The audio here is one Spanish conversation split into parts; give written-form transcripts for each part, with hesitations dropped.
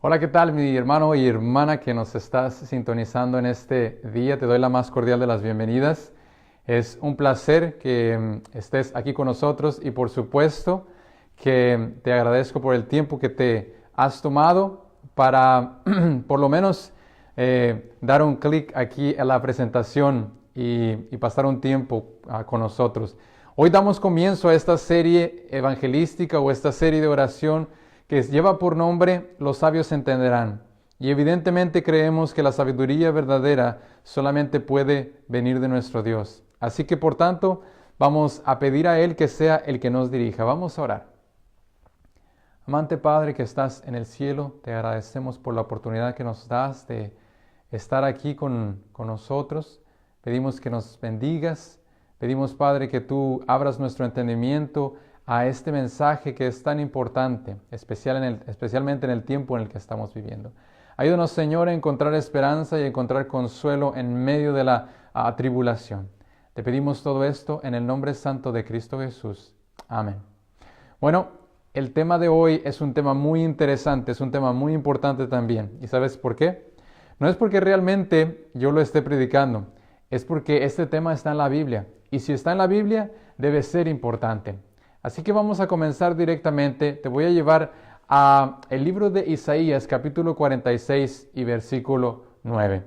Hola, ¿qué tal, mi hermano y hermana que nos estás sintonizando en este día? Te doy la más cordial de las bienvenidas. Es un placer que estés aquí con nosotros y por supuesto que te agradezco por el tiempo que te has tomado para por lo menos dar un clic aquí en la presentación y pasar un tiempo con nosotros. Hoy damos comienzo a esta serie evangelística o esta serie de oración que lleva por nombre Los sabios entenderán. Y evidentemente creemos que la sabiduría verdadera solamente puede venir de nuestro Dios. Así que por tanto vamos a pedir a Él que sea el que nos dirija. Vamos a orar. Amante Padre que estás en el cielo, te agradecemos por la oportunidad que nos das de estar aquí con nosotros. Pedimos que nos bendigas. Pedimos, Padre, que tú abras nuestro entendimiento a este mensaje que es tan importante, especialmente en el tiempo en el que estamos viviendo. Ayúdanos, Señor, a encontrar esperanza y a encontrar consuelo en medio de la tribulación. Te pedimos todo esto en el nombre santo de Cristo Jesús. Amén. Bueno, el tema de hoy es un tema muy interesante, es un tema muy importante también. ¿Y sabes por qué? No es porque realmente yo lo esté predicando, es porque este tema está en la Biblia. Y si está en la Biblia, debe ser importante. Así que vamos a comenzar directamente. Te voy a llevar a el libro de Isaías, capítulo 46 y versículo 9.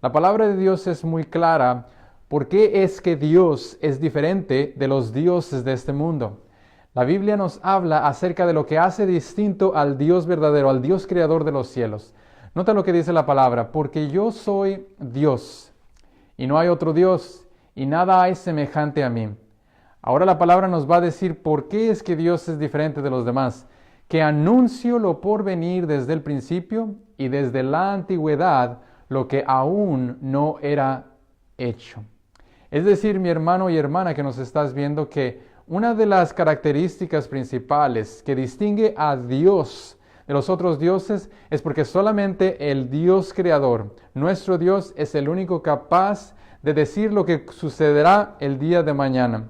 La palabra de Dios es muy clara. ¿Por qué es que Dios es diferente de los dioses de este mundo? La Biblia nos habla acerca de lo que hace distinto al Dios verdadero, al Dios creador de los cielos. Nota lo que dice la palabra. Porque yo soy Dios y no hay otro Dios y nada hay semejante a mí. Ahora la palabra nos va a decir por qué es que Dios es diferente de los demás. Que anuncio lo por venir desde el principio y desde la antigüedad lo que aún no era hecho. Es decir, mi hermano y hermana que nos estás viendo, que una de las características principales que distingue a Dios de los otros dioses es porque solamente el Dios creador, nuestro Dios, es el único capaz de decir lo que sucederá el día de mañana.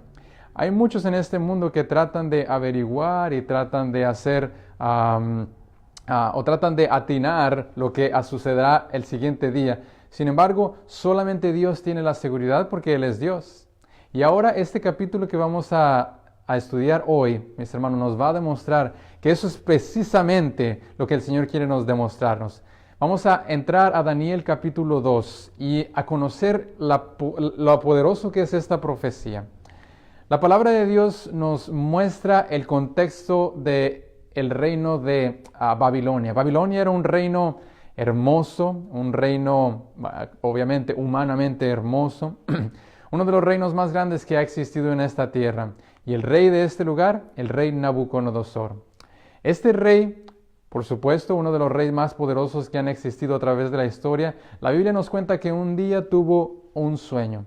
Hay muchos en este mundo que tratan de averiguar y tratan de hacer o tratan de atinar lo que sucederá el siguiente día. Sin embargo, solamente Dios tiene la seguridad porque Él es Dios. Y ahora este capítulo que vamos a estudiar hoy, mis hermanos, nos va a demostrar que eso es precisamente lo que el Señor quiere nos demostrarnos. Vamos a entrar a Daniel capítulo 2 y a conocer lo poderoso que es esta profecía. La palabra de Dios nos muestra el contexto del reino de Babilonia. Babilonia era un reino hermoso, un reino obviamente humanamente hermoso, uno de los reinos más grandes que ha existido en esta tierra. Y el rey de este lugar, el rey Nabucodonosor. Este rey, por supuesto, uno de los reyes más poderosos que han existido a través de la historia, la Biblia nos cuenta que un día tuvo un sueño.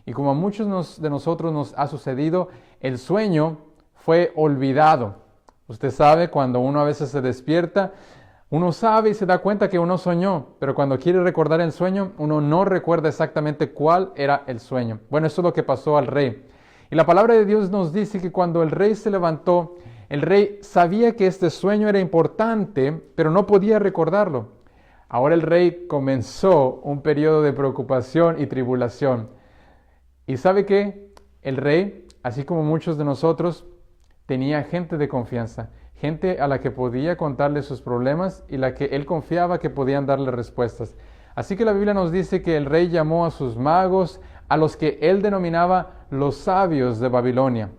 Y como a muchos de nosotros nos ha sucedido, el sueño fue olvidado. Usted sabe, cuando uno a veces se despierta, uno sabe y se da cuenta que uno soñó, pero cuando quiere recordar el sueño, uno no recuerda exactamente cuál era el sueño. Bueno, eso es lo que pasó al rey. Y la palabra de Dios nos dice que cuando el rey se levantó, el rey sabía que este sueño era importante, pero no podía recordarlo. Ahora el rey comenzó un periodo de preocupación y tribulación. ¿Y sabe qué? El rey, así como muchos de nosotros, tenía gente de confianza, gente a la que podía contarle sus problemas y la que él confiaba que podían darle respuestas. Así que la Biblia nos dice que el rey llamó a sus magos, a los que él denominaba los sabios de Babilonia.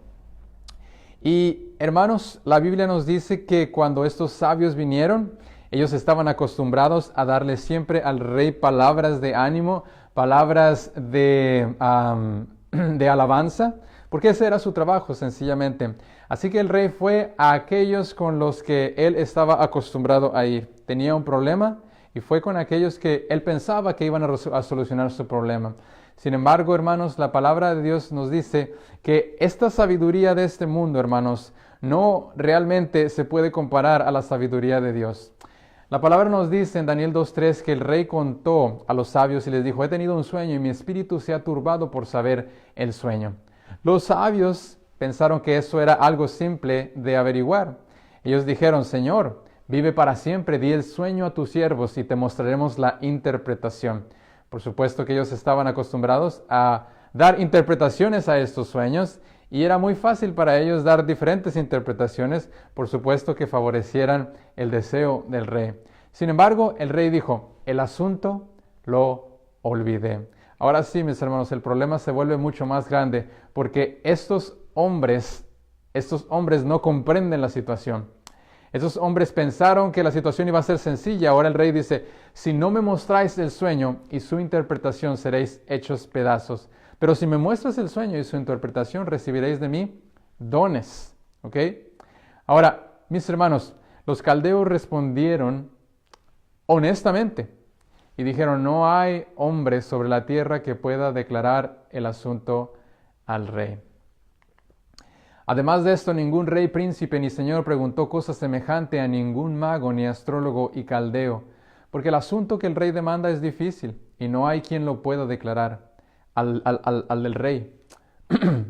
Y hermanos, la Biblia nos dice que cuando estos sabios vinieron, ellos estaban acostumbrados a darle siempre al rey palabras de ánimo, palabras de alabanza, porque ese era su trabajo sencillamente. Así que el rey fue a aquellos con los que él estaba acostumbrado a ir. Tenía un problema y fue con aquellos que él pensaba que iban a solucionar su problema. Sin embargo, hermanos, la palabra de Dios nos dice que esta sabiduría de este mundo, hermanos, no realmente se puede comparar a la sabiduría de Dios. La palabra nos dice en Daniel 2:3 que el rey contó a los sabios y les dijo: he tenido un sueño y mi espíritu se ha turbado por saber el sueño. Los sabios pensaron que eso era algo simple de averiguar. Ellos dijeron: Señor, Vive para siempre, di el sueño a tus siervos y te mostraremos la interpretación. Por supuesto que ellos estaban acostumbrados a dar interpretaciones a estos sueños y era muy fácil para ellos dar diferentes interpretaciones, por supuesto que favorecieran el deseo del rey. Sin embargo, el rey dijo, el asunto lo olvidé. Ahora sí, mis hermanos, el problema se vuelve mucho más grande porque estos hombres no comprenden la situación. Estos hombres pensaron que la situación iba a ser sencilla. Ahora el rey dice, si no me mostráis el sueño y su interpretación, seréis hechos pedazos. Pero si me muestras el sueño y su interpretación, recibiréis de mí dones. ¿Ok? Ahora, mis hermanos, los caldeos respondieron honestamente y dijeron, no hay hombre sobre la tierra que pueda declarar el asunto al rey. Además de esto, ningún rey, príncipe ni señor preguntó cosa semejante a ningún mago, ni astrólogo y caldeo, porque el asunto que el rey demanda es difícil y no hay quien lo pueda declarar al del rey,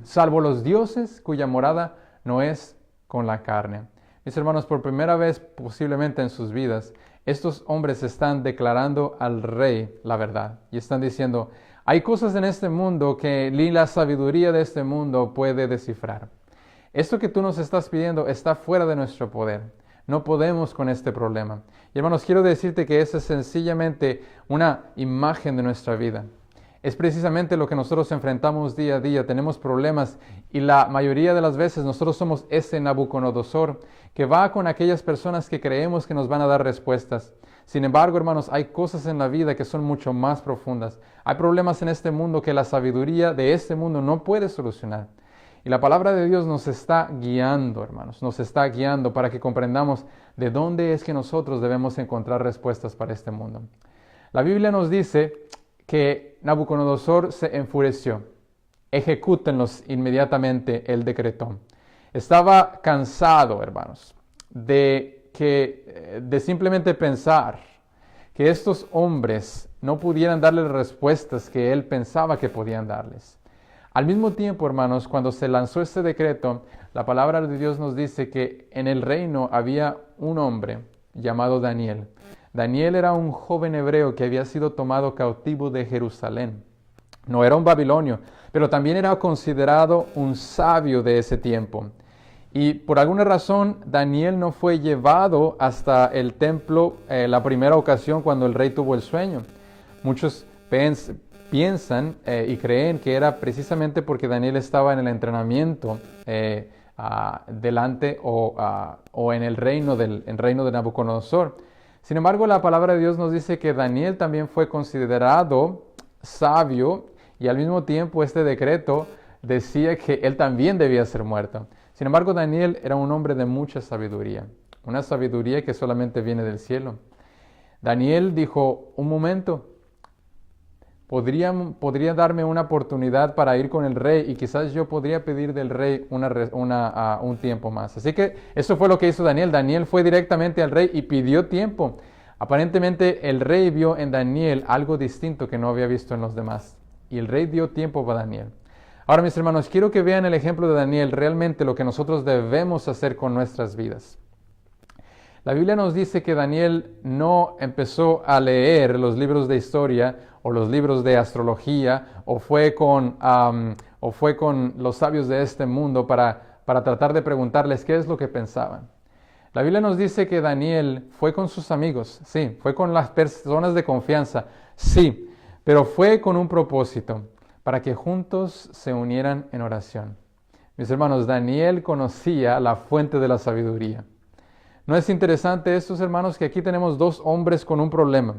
salvo los dioses cuya morada no es con la carne. Mis hermanos, por primera vez posiblemente en sus vidas, estos hombres están declarando al rey la verdad y están diciendo, hay cosas en este mundo que ni la sabiduría de este mundo puede descifrar. Esto que tú nos estás pidiendo está fuera de nuestro poder. No podemos con este problema. Y hermanos, quiero decirte que esa es sencillamente una imagen de nuestra vida. Es precisamente lo que nosotros enfrentamos día a día. Tenemos problemas y la mayoría de las veces nosotros somos ese Nabucodonosor que va con aquellas personas que creemos que nos van a dar respuestas. Sin embargo, hermanos, hay cosas en la vida que son mucho más profundas. Hay problemas en este mundo que la sabiduría de este mundo no puede solucionar. Y la palabra de Dios nos está guiando, hermanos, nos está guiando para que comprendamos de dónde es que nosotros debemos encontrar respuestas para este mundo. La Biblia nos dice que Nabucodonosor se enfureció. Ejecútenlos inmediatamente, él decretó. Estaba cansado, hermanos, de simplemente pensar que estos hombres no pudieran darle las respuestas que él pensaba que podían darles. Al mismo tiempo, hermanos, cuando se lanzó este decreto, la palabra de Dios nos dice que en el reino había un hombre llamado Daniel. Daniel era un joven hebreo que había sido tomado cautivo de Jerusalén. No era un babilonio, pero también era considerado un sabio de ese tiempo. Y por alguna razón, Daniel no fue llevado hasta el templo la primera ocasión cuando el rey tuvo el sueño. Muchos piensan y creen que era precisamente porque Daniel estaba en el entrenamiento delante o en el reino de Nabucodonosor. Sin embargo, la palabra de Dios nos dice que Daniel también fue considerado sabio y al mismo tiempo este decreto decía que él también debía ser muerto. Sin embargo, Daniel era un hombre de mucha sabiduría, una sabiduría que solamente viene del cielo. Daniel dijo, un momento, podría darme una oportunidad para ir con el rey y quizás yo podría pedir del rey un tiempo más. Así que eso fue lo que hizo Daniel. Daniel fue directamente al rey y pidió tiempo. Aparentemente el rey vio en Daniel algo distinto que no había visto en los demás. Y el rey dio tiempo para Daniel. Ahora, mis hermanos, quiero que vean el ejemplo de Daniel, realmente lo que nosotros debemos hacer con nuestras vidas. La Biblia nos dice que Daniel no empezó a leer los libros de historia o los libros de astrología o fue con los sabios de este mundo para tratar de preguntarles qué es lo que pensaban. La Biblia nos dice que Daniel fue con sus amigos, sí, fue con las personas de confianza, sí, pero fue con un propósito, para que juntos se unieran en oración. Mis hermanos, Daniel conocía la fuente de la sabiduría. ¿No es interesante estos hermanos que aquí tenemos dos hombres con un problema?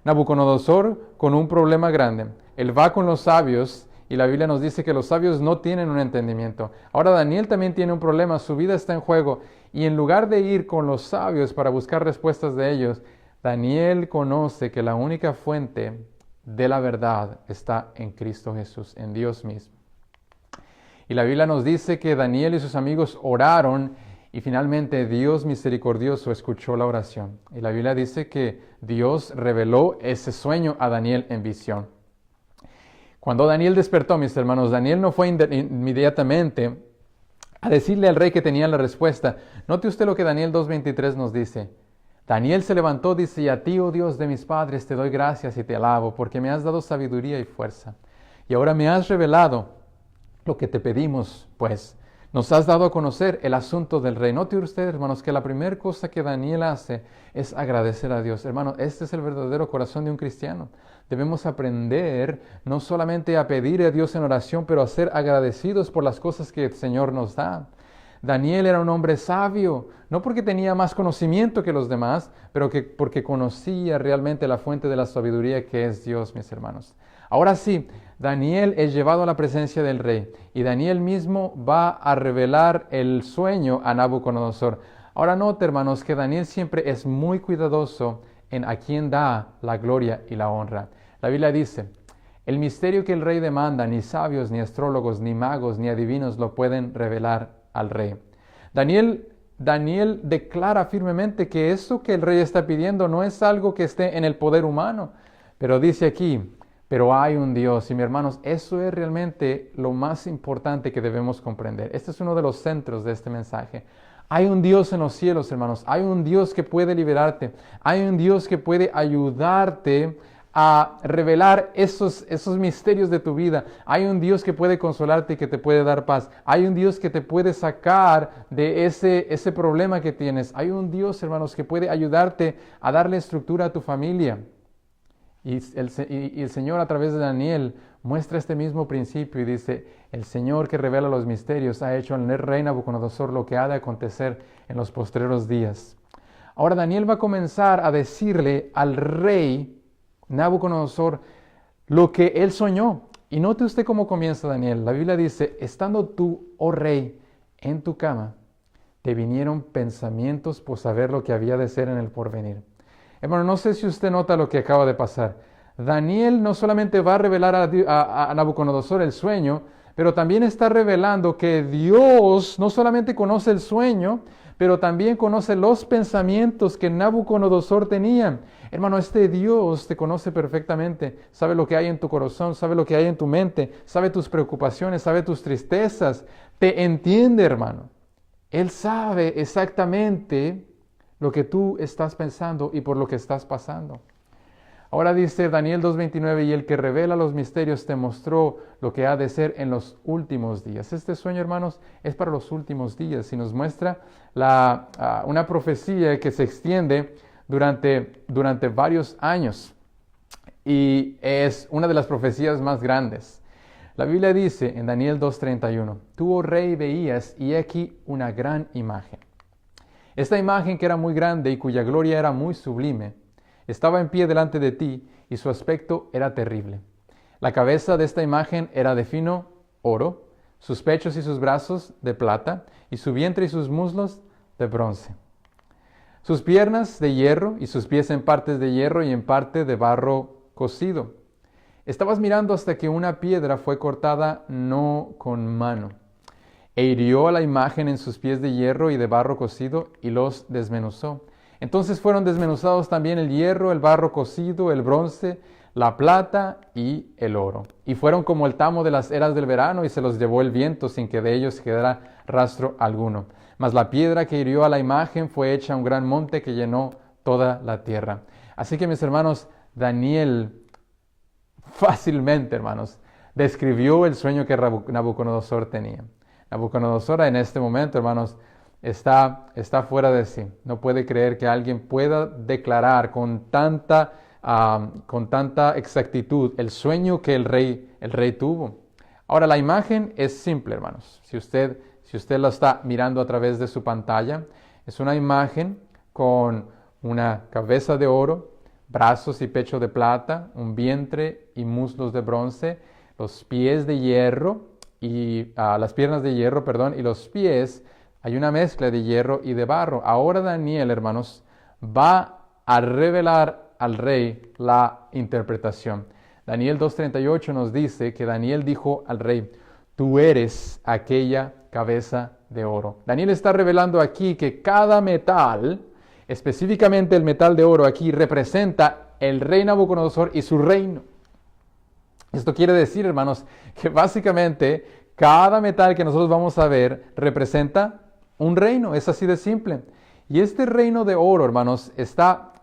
Nabucodonosor con un problema grande. Él va con los sabios y la Biblia nos dice que los sabios no tienen un entendimiento. Ahora Daniel también tiene un problema, su vida está en juego. Y en lugar de ir con los sabios para buscar respuestas de ellos, Daniel conoce que la única fuente de la verdad está en Cristo Jesús, en Dios mismo. Y la Biblia nos dice que Daniel y sus amigos oraron y finalmente Dios misericordioso escuchó la oración. Y la Biblia dice que Dios reveló ese sueño a Daniel en visión. Cuando Daniel despertó, mis hermanos, Daniel no fue inmediatamente a decirle al rey que tenía la respuesta. Note usted lo que Daniel 2.23 nos dice. Daniel se levantó, dice, y a ti, oh Dios de mis padres, te doy gracias y te alabo, porque me has dado sabiduría y fuerza. Y ahora me has revelado lo que te pedimos, pues. Nos has dado a conocer el asunto del rey. Note usted, hermanos, que la primera cosa que Daniel hace es agradecer a Dios. Hermanos, este es el verdadero corazón de un cristiano. Debemos aprender no solamente a pedir a Dios en oración, pero a ser agradecidos por las cosas que el Señor nos da. Daniel era un hombre sabio, no porque tenía más conocimiento que los demás, pero porque conocía realmente la fuente de la sabiduría que es Dios, mis hermanos. Ahora sí, Daniel es llevado a la presencia del rey y Daniel mismo va a revelar el sueño a Nabucodonosor. Ahora note, hermanos, que Daniel siempre es muy cuidadoso en a quien da la gloria y la honra. La Biblia dice, el misterio que el rey demanda, ni sabios, ni astrólogos, ni magos, ni adivinos lo pueden revelar al rey. Daniel declara firmemente que eso que el rey está pidiendo no es algo que esté en el poder humano, pero dice aquí, pero hay un Dios. Y mis hermanos, eso es realmente lo más importante que debemos comprender. Este es uno de los centros de este mensaje. Hay un Dios en los cielos, hermanos. Hay un Dios que puede liberarte. Hay un Dios que puede ayudarte a revelar esos misterios de tu vida. Hay un Dios que puede consolarte y que te puede dar paz. Hay un Dios que te puede sacar de ese problema que tienes. Hay un Dios, hermanos, que puede ayudarte a darle estructura a tu familia. Y el Señor a través de Daniel muestra este mismo principio y dice, el Señor que revela los misterios ha hecho al rey Nabucodonosor lo que ha de acontecer en los postreros días. Ahora Daniel va a comenzar a decirle al rey Nabucodonosor lo que él soñó. Y note usted cómo comienza Daniel. La Biblia dice, estando tú, oh rey, en tu cama, te vinieron pensamientos por saber lo que había de ser en el porvenir. Hermano, no sé si usted nota lo que acaba de pasar. Daniel no solamente va a revelar a Nabucodonosor el sueño, pero también está revelando que Dios no solamente conoce el sueño, pero también conoce los pensamientos que Nabucodonosor tenía. Hermano, este Dios te conoce perfectamente, sabe lo que hay en tu corazón, sabe lo que hay en tu mente, sabe tus preocupaciones, sabe tus tristezas, te entiende, hermano. Él sabe exactamente lo que tú estás pensando y por lo que estás pasando. Ahora dice Daniel 2:29, y el que revela los misterios te mostró lo que ha de ser en los últimos días. Este sueño, hermanos, es para los últimos días y nos muestra una profecía que se extiende durante varios años y es una de las profecías más grandes. La Biblia dice en Daniel 2:31, tú, oh rey, veías y aquí una gran imagen. Esta imagen que era muy grande y cuya gloria era muy sublime, estaba en pie delante de ti y su aspecto era terrible. La cabeza de esta imagen era de fino oro, sus pechos y sus brazos de plata y su vientre y sus muslos de bronce. Sus piernas de hierro y sus pies en partes de hierro y en parte de barro cocido. Estabas mirando hasta que una piedra fue cortada no con mano. E hirió a la imagen en sus pies de hierro y de barro cocido y los desmenuzó. Entonces fueron desmenuzados también el hierro, el barro cocido, el bronce, la plata y el oro. Y fueron como el tamo de las eras del verano y se los llevó el viento sin que de ellos quedara rastro alguno. Mas la piedra que hirió a la imagen fue hecha un gran monte que llenó toda la tierra. Así que mis hermanos, Daniel fácilmente, hermanos, describió el sueño que Nabucodonosor tenía. Nabucodonosor en este momento, hermanos, está fuera de sí. No puede creer que alguien pueda declarar con tanta exactitud el sueño que el rey tuvo. Ahora, la imagen es simple, hermanos. Si usted la está mirando a través de su pantalla, es una imagen con una cabeza de oro, brazos y pecho de plata, un vientre y muslos de bronce, los pies de hierro, y las piernas de hierro, y los pies, hay una mezcla de hierro y de barro. Ahora Daniel, hermanos, va a revelar al rey la interpretación. Daniel 2:38 nos dice que Daniel dijo al rey, tú eres aquella cabeza de oro. Daniel está revelando aquí que cada metal, específicamente el metal de oro aquí, representa el rey Nabucodonosor y su reino. Esto quiere decir, hermanos, que básicamente cada metal que nosotros vamos a ver representa un reino. Es así de simple. Y este reino de oro, hermanos, está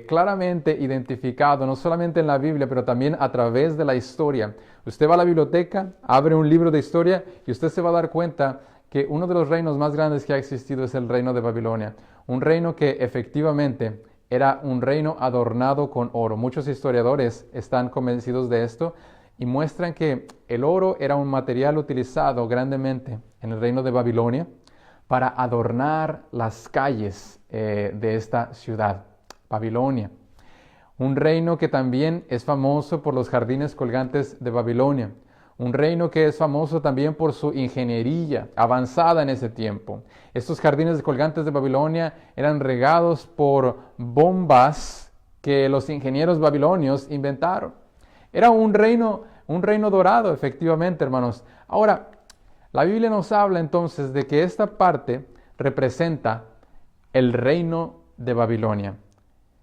claramente identificado, no solamente en la Biblia, pero también a través de la historia. Usted va a la biblioteca, abre un libro de historia y usted se va a dar cuenta que uno de los reinos más grandes que ha existido es el reino de Babilonia. Un reino que efectivamente era un reino adornado con oro. Muchos historiadores están convencidos de esto y muestran que el oro era un material utilizado grandemente en el reino de Babilonia para adornar las calles de esta ciudad, Babilonia. Un reino que también es famoso por los jardines colgantes de Babilonia. Un reino que es famoso también por su ingeniería avanzada en ese tiempo. Estos jardines colgantes de Babilonia eran regados por bombas que los ingenieros babilonios inventaron. Era un reino dorado, efectivamente, hermanos. Ahora, la Biblia nos habla entonces de que esta parte representa el reino de Babilonia.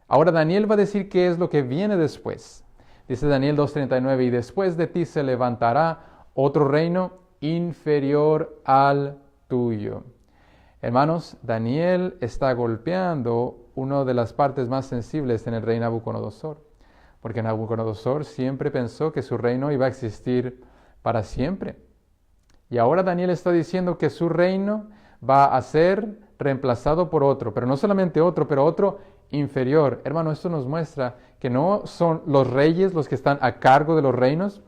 Ahora Daniel va a decir qué es lo que viene después. Dice Daniel 2:39, y después de ti se levantará otro reino inferior al tuyo. Hermanos, Daniel está golpeando una de las partes más sensibles en el rey Nabucodonosor, porque Nabucodonosor siempre pensó que su reino iba a existir para siempre. Y ahora Daniel está diciendo que su reino va a ser reemplazado por otro, pero no solamente otro, pero otro inferior. Hermano, esto nos muestra que no son los reyes los que están a cargo de los reinos,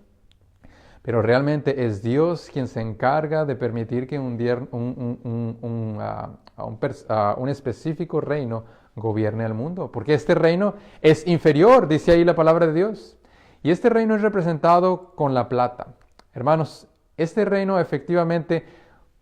pero realmente es Dios quien se encarga de permitir que un específico reino gobierne el mundo, porque este reino es inferior, dice ahí la palabra de Dios. Y este reino es representado con la plata. Hermanos, este reino efectivamente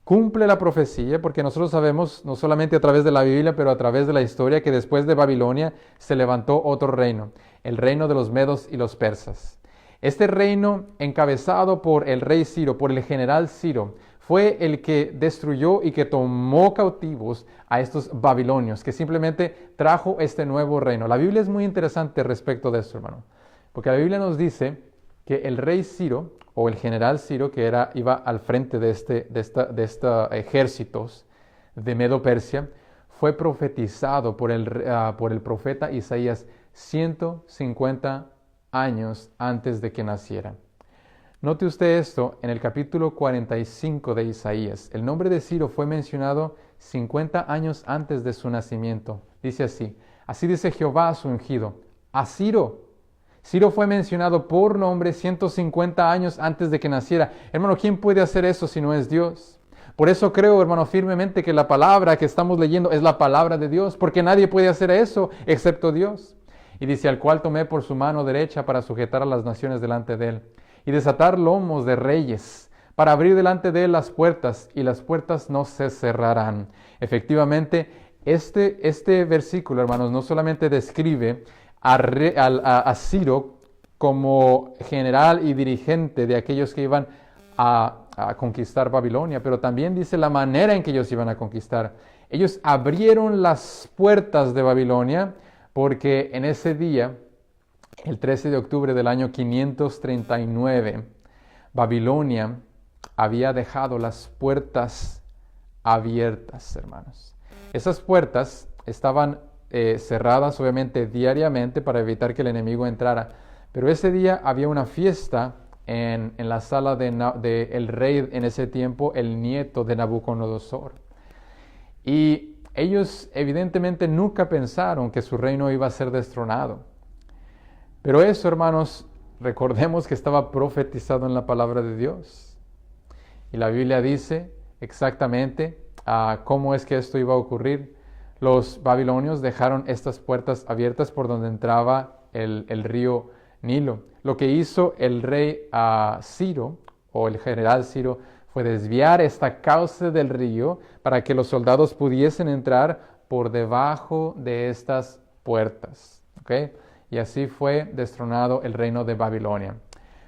cumple la profecía, porque nosotros sabemos, no solamente a través de la Biblia, pero a través de la historia, que después de Babilonia se levantó otro reino, el reino de los medos y los persas. Este reino, encabezado por el rey Ciro, por el general Ciro, fue el que destruyó y que tomó cautivos a estos babilonios, que simplemente trajo este nuevo reino. La Biblia es muy interesante respecto de esto, hermano, porque la Biblia nos dice que el rey Ciro, o el general Ciro, que iba al frente de estos ejércitos de Medo-Persia, fue profetizado por el profeta Isaías 150 años antes de que naciera. Note usted esto en el capítulo 45 de Isaías. El nombre de Ciro fue mencionado 50 años antes de su nacimiento. Dice así dice Jehová a su ungido, a Ciro. Ciro fue mencionado por nombre 150 años antes de que naciera. Hermano, ¿quién puede hacer eso si no es Dios? Por eso creo, hermano, firmemente que la palabra que estamos leyendo es la palabra de Dios, porque nadie puede hacer eso excepto Dios. Y dice, al cual tomé por su mano derecha para sujetar a las naciones delante de él, y desatar lomos de reyes, para abrir delante de él las puertas, y las puertas no se cerrarán. Efectivamente, este versículo, hermanos, no solamente describe a Ciro como general y dirigente de aquellos que iban a conquistar Babilonia, pero también dice la manera en que ellos iban a conquistar. Ellos abrieron las puertas de Babilonia porque en ese día, el 13 de octubre del año 539, Babilonia había dejado las puertas abiertas, hermanos. Esas puertas estaban cerradas obviamente diariamente para evitar que el enemigo entrara, pero ese día había una fiesta en la sala de el rey en ese tiempo, el nieto de Nabucodonosor, y ellos evidentemente nunca pensaron que su reino iba a ser destronado, pero eso, hermanos, recordemos que estaba profetizado en la palabra de Dios, y la Biblia dice exactamente cómo es que esto iba a ocurrir. Los babilonios dejaron estas puertas abiertas por donde entraba el río Nilo. Lo que hizo el rey Ciro, o el general Ciro, fue desviar esta cauce del río para que los soldados pudiesen entrar por debajo de estas puertas. ¿Okay? Y así fue destronado el reino de Babilonia.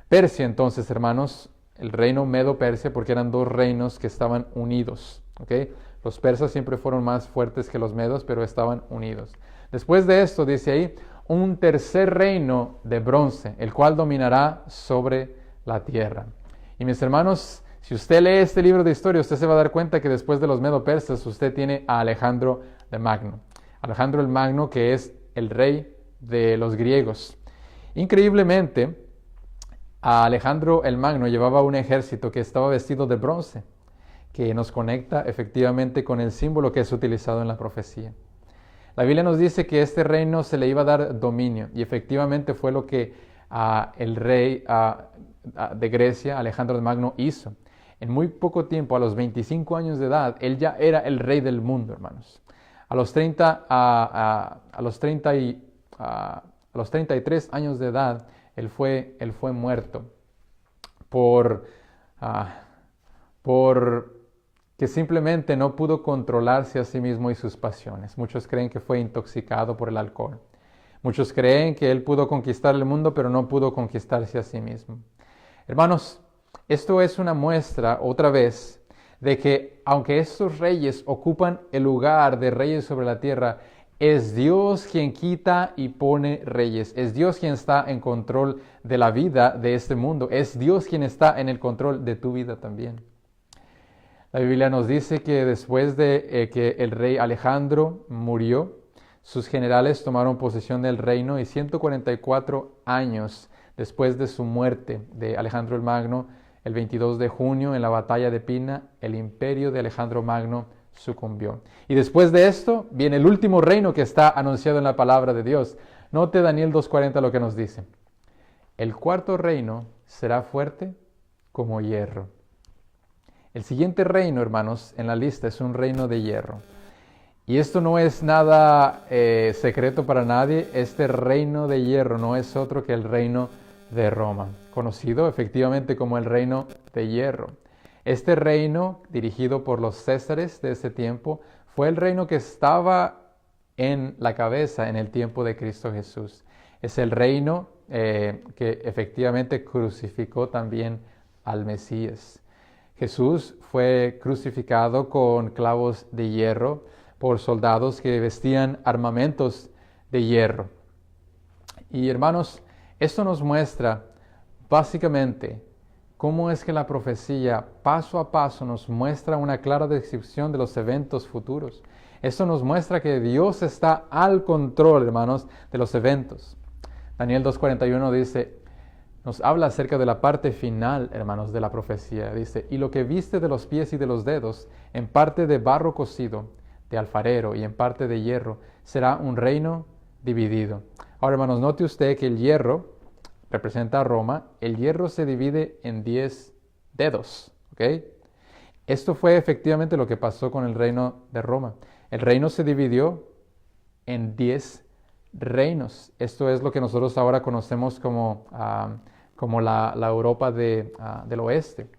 Persia, entonces, hermanos, el reino Medo-Persia, porque eran dos reinos que estaban unidos. ¿Okay? Los persas siempre fueron más fuertes que los medos, pero estaban unidos. Después de esto, dice ahí, un tercer reino de bronce, el cual dominará sobre la tierra. Y mis hermanos, si usted lee este libro de historia, usted se va a dar cuenta que después de los medo-persas, usted tiene a Alejandro de Magno. Alejandro el Magno, que es el rey de los griegos. Increíblemente, Alejandro el Magno llevaba un ejército que estaba vestido de bronce, que nos conecta efectivamente con el símbolo que es utilizado en la profecía. La Biblia nos dice que este reino se le iba a dar dominio, y efectivamente fue lo que el rey de Grecia, Alejandro el Magno, hizo. En muy poco tiempo, a los 25 años de edad, él ya era el rey del mundo, hermanos. A los 33 años de edad, él fue muerto por que simplemente no pudo controlarse a sí mismo y sus pasiones. Muchos creen que fue intoxicado por el alcohol. Muchos creen que él pudo conquistar el mundo, pero no pudo conquistarse a sí mismo. Hermanos, esto es una muestra, otra vez, de que aunque estos reyes ocupan el lugar de reyes sobre la tierra, es Dios quien quita y pone reyes. Es Dios quien está en control de la vida de este mundo. Es Dios quien está en el control de tu vida también. La Biblia nos dice que después de que el rey Alejandro murió, sus generales tomaron posesión del reino, y 144 años después de su muerte de Alejandro el Magno, el 22 de junio, en la batalla de Pina, el imperio de Alejandro Magno sucumbió. Y después de esto viene el último reino que está anunciado en la palabra de Dios. Note Daniel 2:40 lo que nos dice. El cuarto reino será fuerte como hierro. El siguiente reino, hermanos, en la lista es un reino de hierro. Y esto no es nada secreto para nadie. Este reino de hierro no es otro que el reino de Roma, conocido efectivamente como el reino de hierro. Este reino, dirigido por los césares de ese tiempo, fue el reino que estaba en la cabeza en el tiempo de Cristo Jesús. Es el reino que efectivamente crucificó también al Mesías. Jesús fue crucificado con clavos de hierro por soldados que vestían armamentos de hierro. Y hermanos, esto nos muestra básicamente cómo es que la profecía paso a paso nos muestra una clara descripción de los eventos futuros. Esto nos muestra que Dios está al control, hermanos, de los eventos. Daniel 2:41 dice, nos habla acerca de la parte final, hermanos, de la profecía. Dice, y lo que viste de los pies y de los dedos, en parte de barro cocido, de alfarero, y en parte de hierro, será un reino dividido. Ahora, hermanos, note usted que el hierro representa a Roma. El hierro se divide en 10 dedos, ¿ok? Esto fue efectivamente lo que pasó con el reino de Roma. El reino se dividió en 10 reinos. Esto es lo que nosotros ahora conocemos como la Europa del oeste.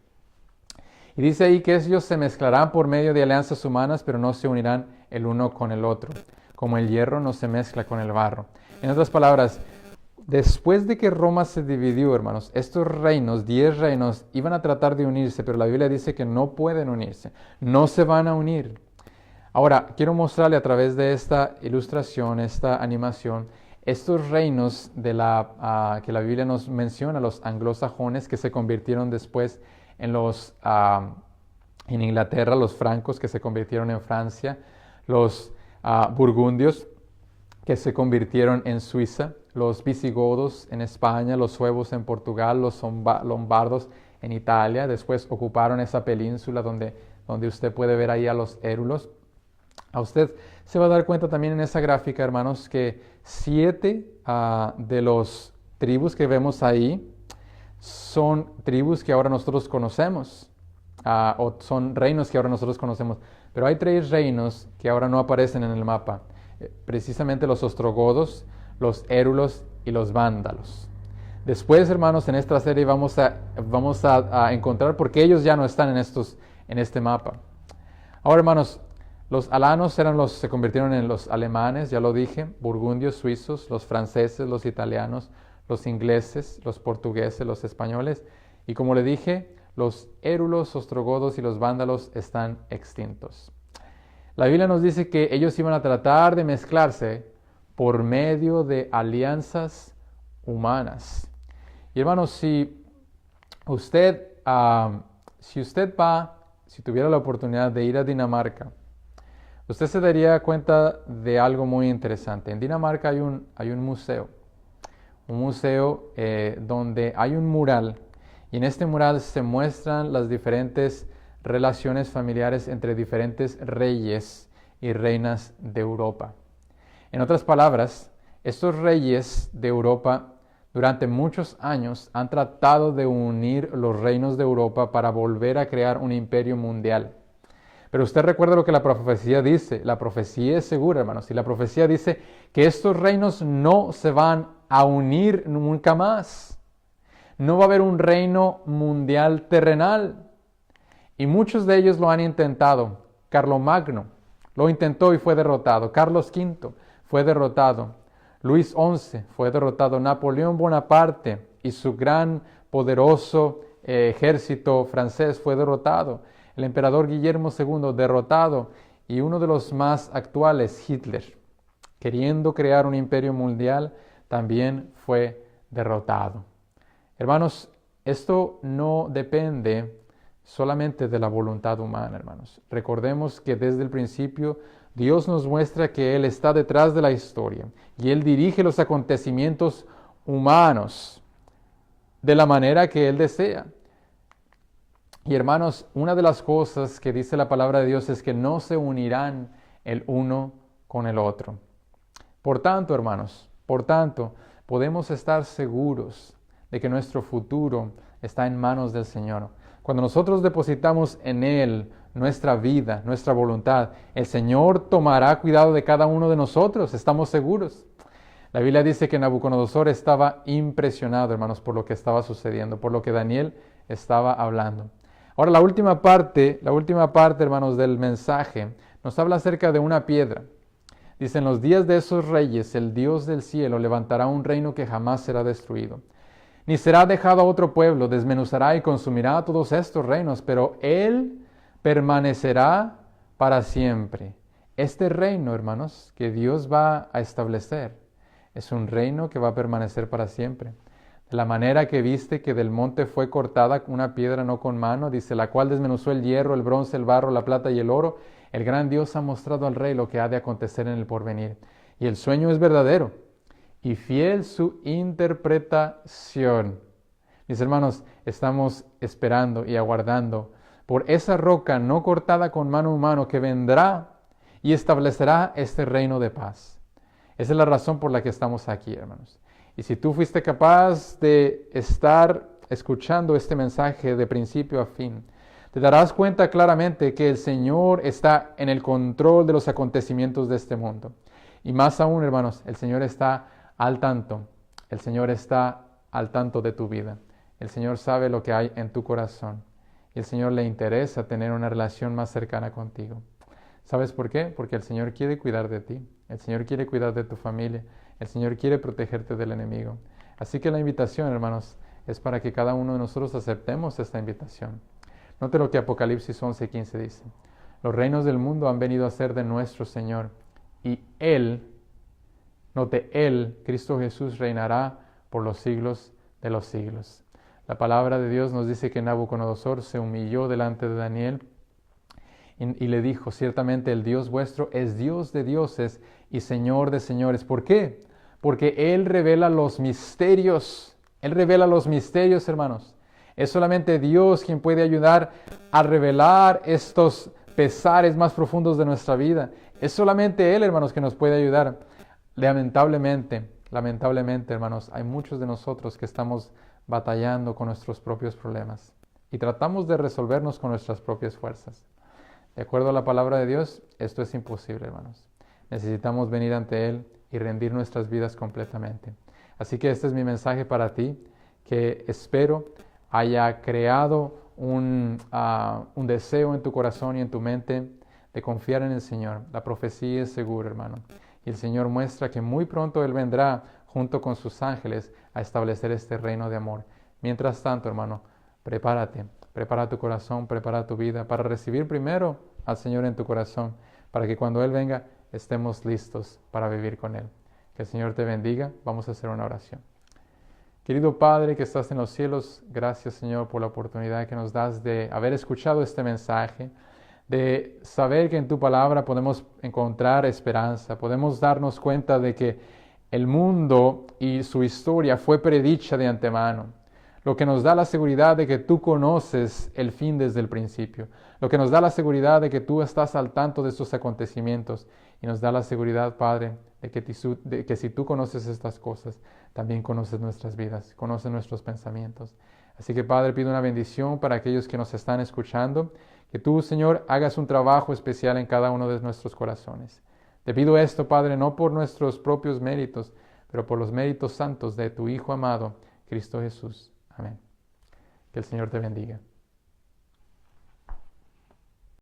Y dice ahí que ellos se mezclarán por medio de alianzas humanas, pero no se unirán el uno con el otro, como el hierro no se mezcla con el barro. En otras palabras, después de que Roma se dividió, hermanos, estos reinos, 10 reinos, iban a tratar de unirse, pero la Biblia dice que no pueden unirse, no se van a unir. Ahora, quiero mostrarle a través de esta ilustración, esta animación, estos reinos que la Biblia nos menciona, los anglosajones que se convirtieron después en Inglaterra, los francos que se convirtieron en Francia, los burgundios que se convirtieron en Suiza, los visigodos en España, los suevos en Portugal, los lombardos en Italia. Después ocuparon esa península donde usted puede ver ahí a los érulos. A usted se va a dar cuenta también en esa gráfica, hermanos, que 7 de los tribus que vemos ahí son tribus que ahora nosotros conocemos, o son reinos que ahora nosotros conocemos. Pero hay 3 reinos que ahora no aparecen en el mapa, precisamente los ostrogodos, los érulos y los vándalos. Después, hermanos, en esta serie vamos a encontrar por qué ellos ya no están en este mapa. Ahora, hermanos, los alanos se convirtieron en los alemanes, ya lo dije, burgundios, suizos, los franceses, los italianos, los ingleses, los portugueses, los españoles. Y como le dije, los érulos, ostrogodos y los vándalos están extintos. La Biblia nos dice que ellos iban a tratar de mezclarse por medio de alianzas humanas. Y hermanos, si tuviera la oportunidad de ir a Dinamarca, usted se daría cuenta de algo muy interesante. En Dinamarca hay un museo, donde hay un mural, y en este mural se muestran las diferentes relaciones familiares entre diferentes reyes y reinas de Europa. En otras palabras, estos reyes de Europa durante muchos años han tratado de unir los reinos de Europa para volver a crear un imperio mundial. Pero usted recuerda lo que la profecía dice. La profecía es segura, hermanos. Y la profecía dice que estos reinos no se van a unir nunca más. No va a haber un reino mundial terrenal. Y muchos de ellos lo han intentado. Carlomagno lo intentó y fue derrotado. Carlos V fue derrotado. Luis XI fue derrotado. Napoleón Bonaparte y su gran poderoso ejército francés fue derrotado. El emperador Guillermo II derrotado, y uno de los más actuales, Hitler, queriendo crear un imperio mundial, también fue derrotado. Hermanos, esto no depende solamente de la voluntad humana, hermanos. Recordemos que desde el principio Dios nos muestra que Él está detrás de la historia y Él dirige los acontecimientos humanos de la manera que Él desea. Y hermanos, una de las cosas que dice la palabra de Dios es que no se unirán el uno con el otro. Por tanto, hermanos, podemos estar seguros de que nuestro futuro está en manos del Señor. Cuando nosotros depositamos en Él nuestra vida, nuestra voluntad, el Señor tomará cuidado de cada uno de nosotros, estamos seguros. La Biblia dice que Nabucodonosor estaba impresionado, hermanos, por lo que estaba sucediendo, por lo que Daniel estaba hablando. Ahora, la última parte, hermanos, del mensaje nos habla acerca de una piedra. Dice, en los días de esos reyes, el Dios del cielo levantará un reino que jamás será destruido. Ni será dejado a otro pueblo, desmenuzará y consumirá todos estos reinos, pero Él permanecerá para siempre. Este reino, hermanos, que Dios va a establecer, es un reino que va a permanecer para siempre. De la manera que viste que del monte fue cortada una piedra no con mano, dice, la cual desmenuzó el hierro, el bronce, el barro, la plata y el oro, el gran Dios ha mostrado al rey lo que ha de acontecer en el porvenir. Y el sueño es verdadero y fiel su interpretación. Mis hermanos, estamos esperando y aguardando por esa roca no cortada con mano humana que vendrá y establecerá este reino de paz. Esa es la razón por la que estamos aquí, hermanos. Y si tú fuiste capaz de estar escuchando este mensaje de principio a fin, te darás cuenta claramente que el Señor está en el control de los acontecimientos de este mundo. Y más aún, hermanos, el Señor está al tanto. El Señor está al tanto de tu vida. El Señor sabe lo que hay en tu corazón. Y el Señor le interesa tener una relación más cercana contigo. ¿Sabes por qué? Porque el Señor quiere cuidar de ti. El Señor quiere cuidar de tu familia. El Señor quiere protegerte del enemigo. Así que la invitación, hermanos, es para que cada uno de nosotros aceptemos esta invitación. Note lo que Apocalipsis 11:15 dice. Los reinos del mundo han venido a ser de nuestro Señor. Y Él, note, Él, Cristo Jesús, reinará por los siglos de los siglos. La palabra de Dios nos dice que Nabucodonosor se humilló delante de Daniel y le dijo, ciertamente el Dios vuestro es Dios de dioses y Señor de señores. ¿Por qué? Porque Él revela los misterios. Él revela los misterios, hermanos. Es solamente Dios quien puede ayudar a revelar estos pesares más profundos de nuestra vida. Es solamente Él, hermanos, que nos puede ayudar. Lamentablemente, hermanos, hay muchos de nosotros que estamos batallando con nuestros propios problemas y tratamos de resolvernos con nuestras propias fuerzas. De acuerdo a la palabra de Dios, esto es imposible, hermanos. Necesitamos venir ante Él y rendir nuestras vidas completamente. Así que este es mi mensaje para ti, que espero haya creado un deseo en tu corazón y en tu mente de confiar en el Señor. La profecía es segura, hermano. Y el Señor muestra que muy pronto Él vendrá junto con sus ángeles a establecer este reino de amor. Mientras tanto, hermano, prepárate. Prepara tu corazón, prepara tu vida para recibir primero al Señor en tu corazón, para que cuando Él venga estemos listos para vivir con Él. Que el Señor te bendiga. Vamos a hacer una oración. Querido Padre que estás en los cielos, gracias, Señor, por la oportunidad que nos das de haber escuchado este mensaje, de saber que en tu palabra podemos encontrar esperanza, podemos darnos cuenta de que el mundo y su historia fue predicha de antemano, lo que nos da la seguridad de que tú conoces el fin desde el principio, lo que nos da la seguridad de que tú estás al tanto de estos acontecimientos y nos da la seguridad, Padre, de que si tú conoces estas cosas, también conoces nuestras vidas, conoces nuestros pensamientos. Así que, Padre, pido una bendición para aquellos que nos están escuchando, que tú, Señor, hagas un trabajo especial en cada uno de nuestros corazones. Te pido esto, Padre, no por nuestros propios méritos, pero por los méritos santos de tu Hijo amado, Cristo Jesús. Amén. Que el Señor te bendiga.